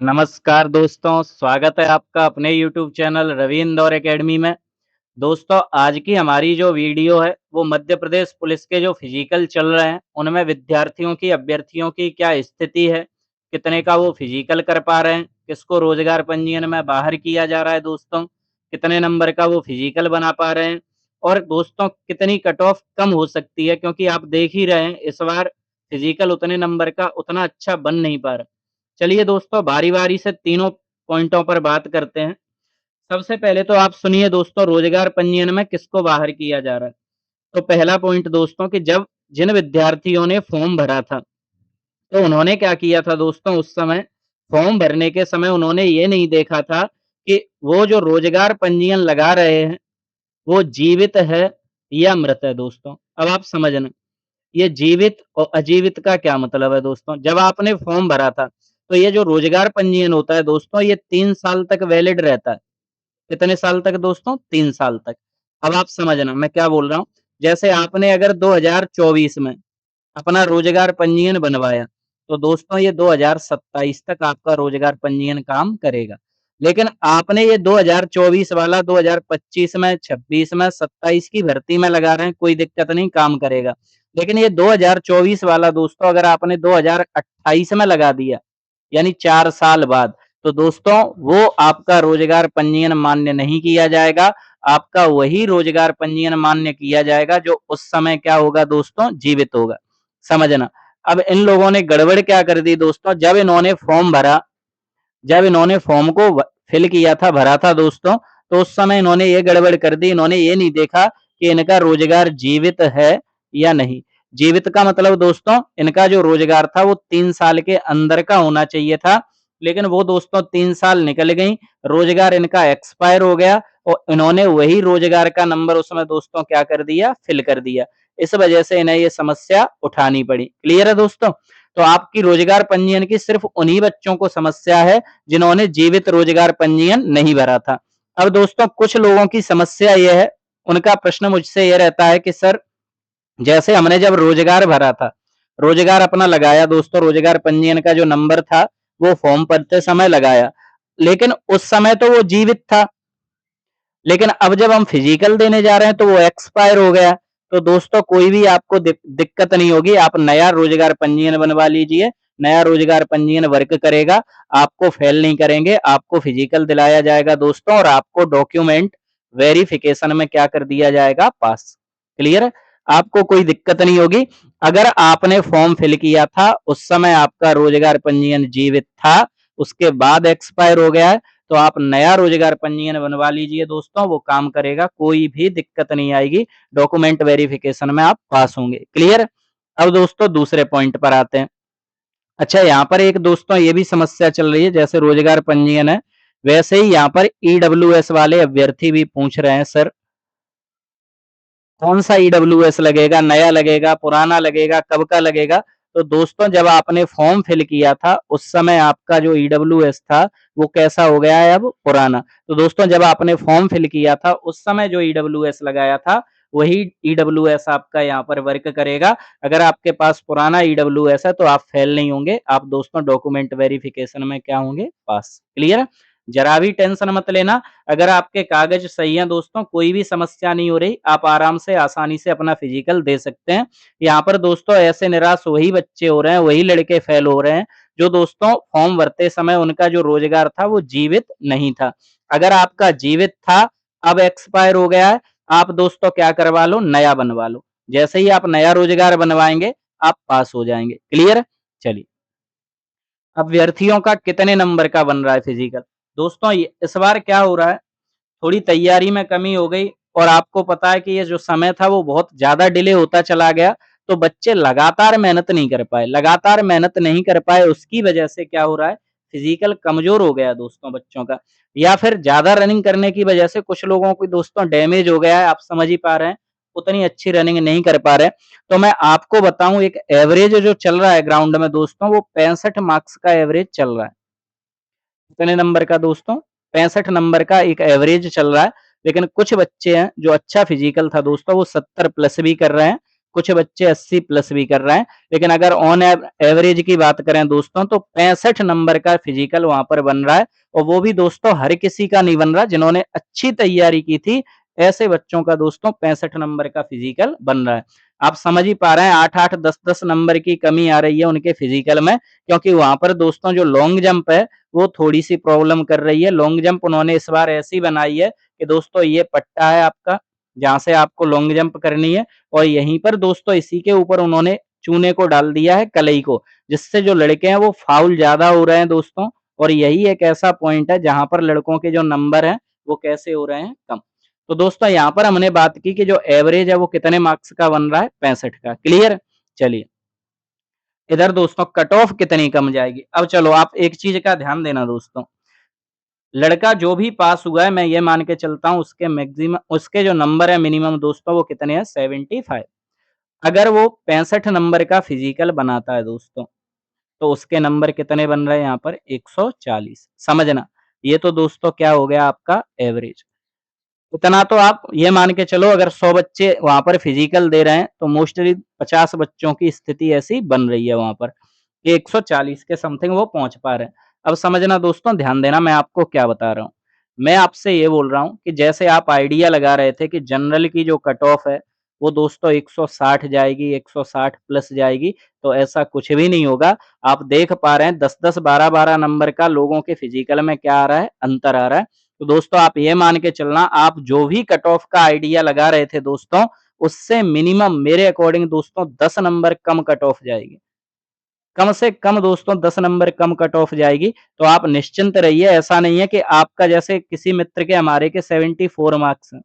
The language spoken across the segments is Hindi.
नमस्कार दोस्तों, स्वागत है आपका अपने YouTube channel Ravi Indore academy में। दोस्तों, आज की हमारी जो वीडियो है, वो मध्य प्रदेश पुलिस के जो फिजिकल चल रहे हैं, उनमें विद्यार्थियों की, अभ्यर्थियों की क्या स्थिति है, कितने का वो फिजिकल कर पा रहे हैं, किसको रोजगार पंजीयन में बाहर किया जा रहा है दोस्तों, कितने नंबर का वो फिजिकल बना पा रहे हैं और दोस्तों कितनी कट ऑफ कम हो सकती है क्योंकि आप देख ही रहे हैं इस बार फिजिकल उतने नंबर का उतना अच्छा बन नहीं पा रहा। चलिए दोस्तों बारी-बारी से तीनों पॉइंटों पर बात करते हैं। सबसे पहले तो आप सुनिए दोस्तों रोजगार पंजीयन में किसको बाहर किया जा रहा है। तो पहला पॉइंट दोस्तों कि जब जिन विद्यार्थियों ने फॉर्म भरा था, तो उन्होंने क्या किया था दोस्तों उस समय फॉर्म भरने के समय उन्होंने ये नहीं देखा था कि वो जो रोजगार पंजीयन लगा रहे हैं, वो जीवित है या मृत है दोस्तों। अब आप समझना। ये जीवित और अजीवित का क्या मतलब है दोस्तों? जब आपने फॉर्म भरा था, तो ये जो रोजगार पंजीयन होता है दोस्तों, ये 3 साल तक वैलिड रहता है। कितने साल तक दोस्तों? 3 साल तक। अब आप समझना मैं क्या बोल रहा हूँ। जैसे आपने अगर 2024 में अपना रोजगार पंजीयन बनवाया, तो दोस्तों ये 2027 तक आपका रोजगार पंजीयन काम करेगा। लेकिन आपने ये 2024 वाला 2025 में, 26 में, 27 की भर्ती में लगा रहे हैं, कोई दिक्कत नहीं काम करेगा। लेकिन ये 2024 वाला दोस्तों अगर आपने 2028 में लगा दिया, यानी 4 साल बाद, तो दोस्तों वो आपका रोजगार पंजीयन मान्य नहीं किया जाएगा। आपका वही रोजगार पंजीयन मान्य किया जाएगा जो उस समय क्या होगा दोस्तों? जीवित होगा। समझना। अब इन लोगों ने गड़बड़ क्या कर दी दोस्तों, जब इन्होंने फॉर्म को फिल किया था, भरा था दोस्तों, तो उस समय इन्होंने ये गड़बड़ कर दी, इन्होंने ये नहीं देखा कि इनका रोजगार जीवित है या नहीं। जीवित का मतलब दोस्तों इनका जो रोजगार था वो 3 साल के अंदर का होना चाहिए था, लेकिन वो दोस्तों 3 साल निकल गई, रोजगार इनका एक्सपायर हो गया और इन्होंने वही रोजगार का नंबर उसमें दोस्तों क्या कर दिया? फिल कर दिया। इस वजह से इन्हें ये समस्या उठानी पड़ी। क्लियर है दोस्तों? तो आपकी रोजगार पंजीयन की सिर्फ उन्हीं बच्चों को समस्या है जिन्होंने जीवित रोजगार पंजीयन नहीं भरा था। अब दोस्तों कुछ लोगों की समस्या यह है, उनका प्रश्न मुझसे ये रहता है कि सर जैसे हमने जब रोजगार भरा था, रोजगार अपना लगाया दोस्तों, रोजगार पंजीयन का जो नंबर था, वो फॉर्म भरते समय लगाया, लेकिन उस समय तो वो जीवित था। लेकिन अब जब हम फिजिकल देने जा रहे हैं तो वो एक्सपायर हो गया। तो दोस्तों कोई भी आपको दिक्कत नहीं होगी, आप नया रोजगार पंजीयन बनवा लीजिए, नया रोजगार पंजीयन वर्क करेगा, आपको फेल नहीं करेंगे, आपको फिजिकल दिलाया जाएगा दोस्तों और आपको डॉक्यूमेंट वेरिफिकेशन में क्या कर दिया जाएगा? पास। क्लियर है? आपको कोई दिक्कत नहीं होगी। अगर आपने फॉर्म फिल किया था, उस समय आपका रोजगार पंजीयन जीवित था, उसके बाद एक्सपायर हो गया है, तो आप नया रोजगार पंजीयन बनवा लीजिए दोस्तों, वो काम करेगा, कोई भी दिक्कत नहीं आएगी, डॉक्यूमेंट वेरिफिकेशन में आप पास होंगे। क्लियर? अब दोस्तों दूसरे पॉइंट पर आते हैं। अच्छा यहाँ पर एक दोस्तों ये भी समस्या चल रही है, जैसे रोजगार पंजीयन है, वैसे ही यहाँ पर ईडब्ल्यूएस वाले अभ्यर्थी भी पूछ रहे हैं सर कौन सा ईडब्ल्यूएस लगेगा, नया लगेगा, पुराना लगेगा, कब का लगेगा? तो दोस्तों जब आपने फॉर्म फिल किया था, उस समय आपका जो ईडब्ल्यूएस था, वो कैसा हो गया है अब? पुराना। तो दोस्तों जब आपने फॉर्म फिल किया था, उस समय जो ईडब्ल्यूएस लगाया था, वही ईडब्ल्यूएस आपका यहाँ पर वर्क करेगा। अगर आपके पास पुराना ईडब्ल्यूएस है, तो आप फेल नहीं होंगे, आप दोस्तों डॉक्यूमेंट वेरिफिकेशन में क्या होंगे? पास। क्लियर है? जरा भी टेंशन मत लेना, अगर आपके कागज सही हैं दोस्तों, कोई भी समस्या नहीं हो रही, आप आराम से, आसानी से अपना फिजिकल दे सकते हैं। यहाँ पर दोस्तों ऐसे निराश वही बच्चे हो रहे हैं, वही लड़के फेल हो रहे हैं, जो दोस्तों फॉर्म भरते समय उनका जो रोजगार था वो जीवित नहीं था। अगर आपका जीवित था, अब एक्सपायर हो गया है, आप दोस्तों क्या करवा लो? नया बनवा लो। जैसे ही आप नया रोजगार बनवाएंगे, आप पास हो जाएंगे। क्लियर है? चलिए। अभ्यर्थियों का कितने नंबर का बन रहा है फिजिकल? दोस्तों इस बार क्या हो रहा है, थोड़ी तैयारी में कमी हो गई और आपको पता है कि ये जो समय था वो बहुत ज़्यादा डिले होता चला गया, तो बच्चे लगातार मेहनत नहीं कर पाए। लगातार मेहनत नहीं कर पाए उसकी वजह से क्या हो रहा है, फिजिकल कमज़ोर हो गया दोस्तों बच्चों का, या फिर ज़्यादा रनिंग करने की वजह से कुछ लोगों को दोस्तों डैमेज हो गया है, आप समझ ही पा रहे हैं, उतनी अच्छी रनिंग नहीं कर पा रहे हैं। तो मैं आपको बताऊँ एक एवरेज जो चल रहा है ग्राउंड में दोस्तों, वो 65 मार्क्स का एवरेज चल रहा है। कितने नंबर का दोस्तों? 65 नंबर का एक एवरेज चल रहा है, लेकिन कुछ बच्चे हैं जो अच्छा फिजिकल था दोस्तों वो 70 प्लस भी कर रहे हैं, कुछ बच्चे 80 प्लस भी कर रहे हैं, लेकिन अगर ऑन एवरेज की बात करें दोस्तों तो 65 नंबर का फिजिकल वहां पर बन रहा है, और वो भी दोस्तों हर किसी का नहीं बन रहा। जिन्होंने अच्छी तैयारी की थी ऐसे बच्चों का दोस्तों 65 नंबर का फिजिकल बन रहा है। आप समझ ही पा रहे हैं 8-8 10-10 नंबर की कमी आ रही है उनके फिजिकल में, क्योंकि वहां पर दोस्तों जो लॉन्ग जंप है वो थोड़ी सी प्रॉब्लम कर रही है। लॉन्ग जंप उन्होंने इस बार ऐसी बनाई है कि दोस्तों ये पट्टा है आपका जहां से आपको लॉन्ग जंप करनी है, और यहीं पर दोस्तों इसी के ऊपर उन्होंने चूने को डाल दिया है कलई को, जिससे जो लड़के हैं वो फाउल ज्यादा हो रहे हैं दोस्तों। और यही एक ऐसा पॉइंट है जहां पर लड़कों के जो नंबर हैं वो कैसे हो रहे हैं कम। तो दोस्तों यहाँ पर हमने बात की कि जो एवरेज है वो कितने मार्क्स का बन रहा है, 65 का। क्लियर। चलिए इधर दोस्तों कट ऑफ कितनी कम जाएगी। अब चलो आप एक चीज का ध्यान देना दोस्तों, लड़का जो भी पास हुआ है मैं ये मान के चलता हूं उसके मैक्सिमम उसके जो नंबर है मिनिमम दोस्तों वो कितने हैं, 75। अगर वो 65 नंबर का फिजिकल बनाता है दोस्तों तो उसके नंबर कितने बन रहे हैं यहाँ पर, 140। समझना, ये तो दोस्तों क्या हो गया आपका एवरेज। इतना तो आप ये मान के चलो अगर 100 बच्चे वहां पर फिजिकल दे रहे हैं तो मोस्टली 50 बच्चों की स्थिति ऐसी बन रही है वहां पर, ये 140 के समथिंग वो पहुंच पा रहे हैं। अब समझना दोस्तों, ध्यान देना मैं आपको क्या बता रहा हूँ। मैं आपसे ये बोल रहा हूँ कि जैसे आप आइडिया लगा रहे थे कि जनरल की जो कट ऑफ है वो दोस्तों 160 जाएगी, 160 प्लस जाएगी, तो ऐसा कुछ भी नहीं होगा। आप देख पा रहे हैं 10-10 12-12 नंबर का लोगों के फिजिकल में क्या आ रहा है, अंतर आ रहा है। तो दोस्तों आप ये मान के चलना, आप जो भी कट ऑफ का आइडिया लगा रहे थे दोस्तों उससे मिनिमम मेरे अकॉर्डिंग दोस्तों 10 नंबर कम कट ऑफ जाएगी। कम से कम दोस्तों 10 नंबर कम कट ऑफ जाएगी। तो आप निश्चिंत रहिए, ऐसा नहीं है कि आपका जैसे किसी मित्र के हमारे के 74 मार्क्स हैं,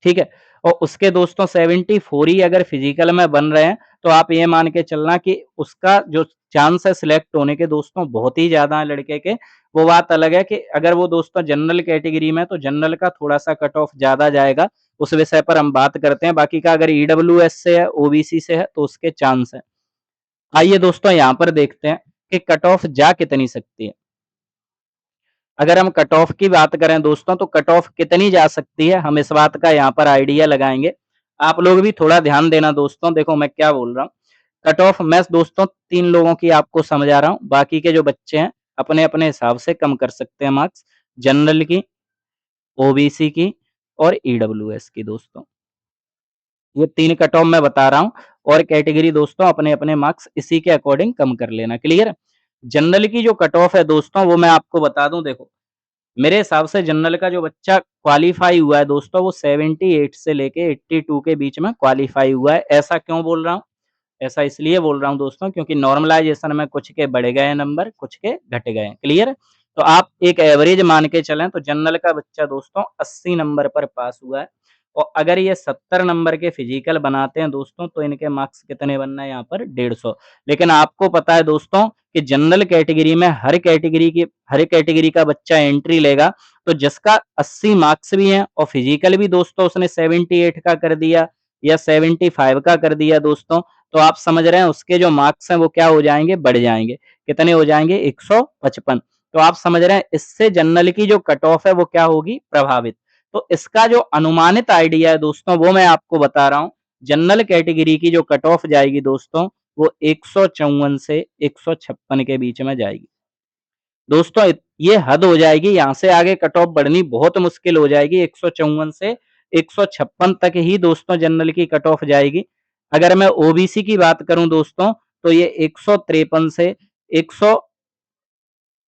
ठीक है, और उसके दोस्तों 74 ही अगर फिजिकल में बन रहे हैं तो आप ये मान के चलना कि उसका जो चांस है सिलेक्ट होने के दोस्तों बहुत ही ज्यादा है लड़के के। वो बात अलग है कि अगर वो दोस्तों जनरल कैटेगरी में तो जनरल का थोड़ा सा कट ऑफ ज्यादा जाएगा, उस विषय पर हम बात करते हैं। बाकी का अगर ईडब्ल्यूएस से है, ओबीसी से है तो उसके चांस है। आइए दोस्तों यहाँ पर देखते हैं कि कट ऑफ जा कितनी सकती है। अगर हम कट ऑफ की बात करें दोस्तों तो कट ऑफ कितनी जा सकती है, हम इस बात का यहाँ पर आइडिया लगाएंगे। आप लोग भी थोड़ा ध्यान देना दोस्तों, देखो मैं क्या बोल रहा हूँ। कट ऑफ मैं दोस्तों 3 लोगों की आपको समझा रहा हूँ, बाकी के जो बच्चे हैं अपने अपने हिसाब से कम कर सकते हैं मार्क्स। जनरल की, ओबीसी की और ईडब्ल्यूएस की दोस्तों, ये 3 कट ऑफ मैं बता रहा हूँ, और कैटेगरी दोस्तों अपने अपने मार्क्स इसी के अकॉर्डिंग कम कर लेना। क्लियर। जनरल की जो कट ऑफ है दोस्तों वो मैं आपको बता दूं, देखो मेरे हिसाब से जनरल का जो बच्चा क्वालीफाई हुआ है दोस्तों वो 78 से लेके 82 के बीच में क्वालीफाई हुआ है। ऐसा क्यों बोल रहा हूँ, ऐसा इसलिए बोल रहा हूँ दोस्तों क्योंकि नॉर्मलाइजेशन में कुछ के बढ़ गए नंबर, कुछ के घट गए। क्लियर। तो आप एक एवरेज मान के चलें तो जनरल का बच्चा दोस्तों 80 नंबर पर पास हुआ है, और अगर ये 70 नंबर के फिजिकल बनाते हैं दोस्तों तो इनके मार्क्स कितने बनना है यहाँ पर, 150। लेकिन आपको पता है दोस्तों कि जनरल कैटेगरी में हर कैटेगरी का बच्चा एंट्री लेगा, तो जिसका 80 मार्क्स भी हैं और फिजिकल भी दोस्तों उसने 78 का कर दिया या 75 का कर दिया दोस्तों, तो आप समझ रहे हैं उसके जो मार्क्स हैं वो क्या हो जाएंगे, बढ़ जाएंगे। कितने हो जाएंगे, 155। तो आप समझ रहे हैं इससे जनरल की जो कट ऑफ है वो क्या होगी, प्रभावित। तो इसका जो अनुमानित आइडिया है दोस्तों वो मैं आपको बता रहा हूं। जनरल कैटेगरी की जो कट ऑफ जाएगी दोस्तों वो 154 से 156 के बीच में जाएगी दोस्तों। ये हद हो जाएगी, यहां से आगे कट ऑफ बढ़नी बहुत मुश्किल हो जाएगी। 154 से 156 तक ही दोस्तों जनरल की कट ऑफ जाएगी। अगर मैं ओबीसी की बात करूं दोस्तों तो ये 153 से 100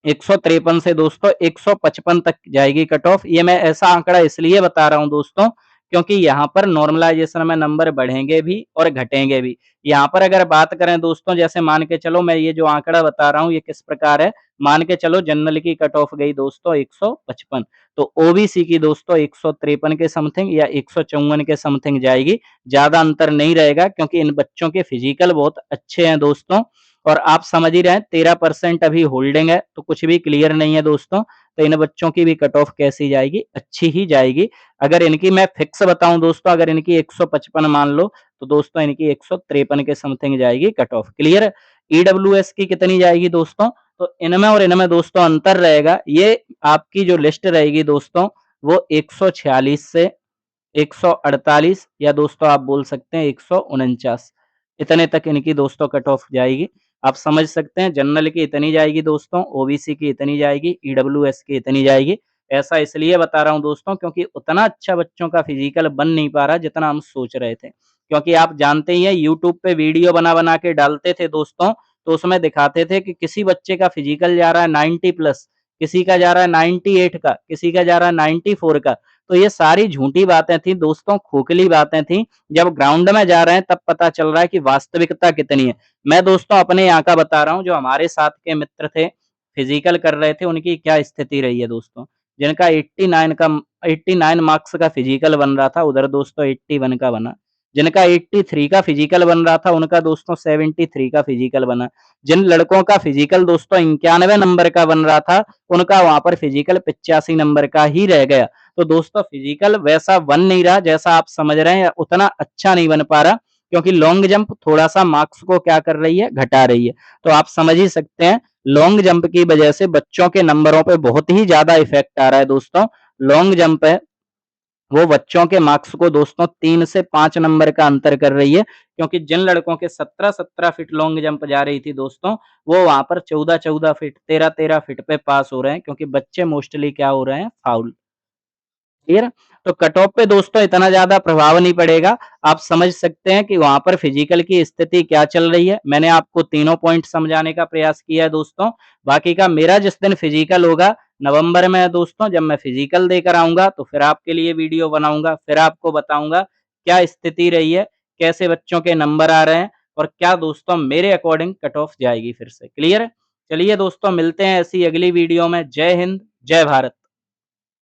153 से दोस्तों 155 तक जाएगी कट ऑफ। ये मैं ऐसा आंकड़ा इसलिए बता रहा हूं दोस्तों क्योंकि यहाँ पर नॉर्मलाइजेशन में नंबर बढ़ेंगे भी और घटेंगे भी। यहाँ पर अगर बात करें दोस्तों, जैसे मान के चलो मैं ये जो आंकड़ा बता रहा हूँ ये किस प्रकार है, मान के चलो जनरल की कट ऑफ गई दोस्तों 155, तो ओबीसी की दोस्तों 153 के समथिंग या 154 के समथिंग जाएगी। ज्यादा अंतर नहीं रहेगा क्योंकि इन बच्चों के फिजिकल बहुत अच्छे हैं दोस्तों, और आप समझ ही रहे हैं 13% अभी होल्डिंग है तो कुछ भी क्लियर नहीं है दोस्तों। तो इन बच्चों की भी कट ऑफ कैसी जाएगी, अच्छी ही जाएगी। अगर इनकी मैं फिक्स बताऊं दोस्तों, अगर इनकी 155 मान लो तो दोस्तों इनकी 153 के समथिंग जाएगी कट ऑफ। क्लियर। ईडब्ल्यूएस की कितनी जाएगी दोस्तों, तो इनमें और इनमें दोस्तों अंतर रहेगा। ये आपकी जो लिस्ट रहेगी दोस्तों वो 146 से 148 या दोस्तों आप बोल सकते हैं 149, इतने तक इनकी दोस्तों कट ऑफ जाएगी। आप समझ सकते हैं जनरल की इतनी जाएगी दोस्तों, ओबीसी की इतनी जाएगी, ईडब्ल्यूएस की इतनी जाएगी। ऐसा इसलिए बता रहा हूँ दोस्तों क्योंकि उतना अच्छा बच्चों का फिजिकल बन नहीं पा रहा जितना हम सोच रहे थे। क्योंकि आप जानते ही हैं यूट्यूब पे वीडियो बना-बना के डालते थे दोस्तों, तो उसमें दिखाते थे कि किसी बच्चे का फिजिकल जा रहा है 90 प्लस, किसी का जा रहा है 98 का, किसी का जा रहा है 94 का। तो ये सारी झूठी बातें थी दोस्तों, खोखली बातें थी। जब ग्राउंड में जा रहे हैं तब पता चल रहा है कि वास्तविकता कितनी है। मैं दोस्तों अपने यहाँ का बता रहा हूँ, जो हमारे साथ के मित्र थे, फिजिकल कर रहे थे, उनकी क्या स्थिति रही है दोस्तों। जिनका 89 मार्क्स का फिजिकल बन रहा था, उधर दोस्तों 81 का बना। जिनका 83 का फिजिकल बन रहा था, उनका दोस्तों 73 का फिजिकल बना। जिन लड़कों का फिजिकल दोस्तों 91 नंबर का बन रहा था, उनका वहाँ पर फिजिकल 85 नंबर का ही रह गया। तो दोस्तों फिजिकल वैसा बन नहीं रहा जैसा आप समझ रहे हैं, उतना अच्छा नहीं बन पा रहा क्योंकि लॉन्ग जंप थोड़ा-सा मार्क्स को क्या कर रही है, घटा रही है। तो आप समझ ही सकते हैं लॉन्ग जंप की वजह से बच्चों के नंबरों पे बहुत ही ज़्यादा इफ़ेक्ट आ रहा है दोस्तों। लॉन्ग जंप है, वो बच्चों के मार्क्स को दोस्तों 3 से 5 नंबर का अंतर कर रही है क्योंकि जिन लड़कों के 17-17 फीट लॉन्ग जंप जा रही थी दोस्तों, वो वहाँ पर 14-14 फीट, 13-13 फीट पे पास हो रहे हैं क्योंकि बच्चे मोस्टली क्या हो रहे हैं, फाउल। क्लियर? तो कट ऑफ पे दोस्तों इतना ज़्यादा प्रभाव नहीं पड़ेगा। आप समझ सकते हैं कि वहाँ पर फिजिकल की स्थिति क्या चल रही है। मैंने आपको तीनों पॉइंट समझाने का प्रयास किया है दोस्तों। बाकी का मेरा जिस दिन फिजिकल होगा, नवंबर में है दोस्तों, जब मैं फिजिकल देकर आऊँगा तो फिर आपके लिए वीडियो बनाऊँगा, फिर आपको बताऊँगा क्या स्थिति रही है, कैसे बच्चों के नंबर आ रहे हैं और क्या दोस्तों मेरे अकॉर्डिंग कट ऑफ जाएगी फिर से। क्लियर है? चलिए दोस्तों मिलते हैं ऐसी अगली वीडियो में। जय हिंद, जय भारत।